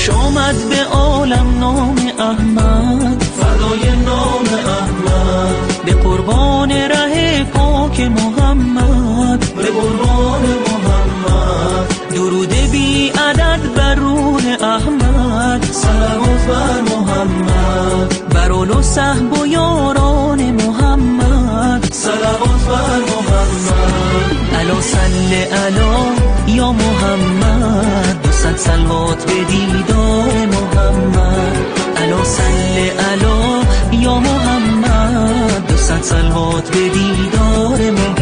خوش آمد به عالم نام احمد، فدای نام احمد، به قربان ره پاک محمد، به قربان محمد. درود بی عدد بر روح احمد، صلوات بر محمد، بر آل و صحب و یاران محمد، صلوات بر محمد. الا صل علی یا محمد، 200 صلوات به دیدار محمد. الا صل علی یا محمد، 200 صلوات به دیدار محمد.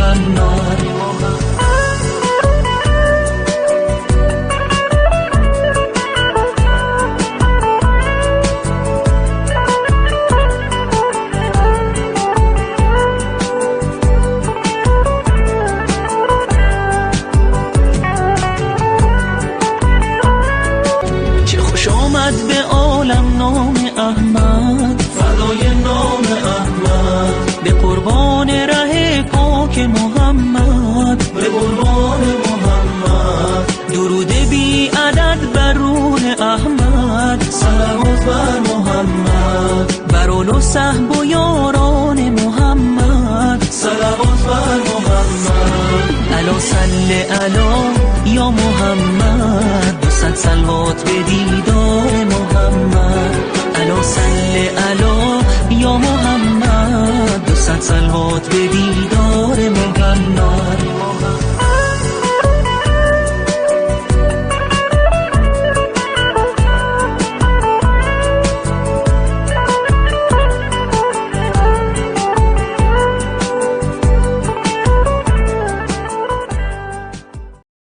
به عالم نام احمد، فدای نام احمد، به قربان ره پاک محمد، به قربان محمد. درود بی عدد بر روح احمد، صلوات بر محمد، بر آل و صحب و یاران محمد، صلوات بر محمد. الا صل علی یا محمد، 200 صلوات به دیدار محمد. الا صل علی یا محمد، 200 صلوات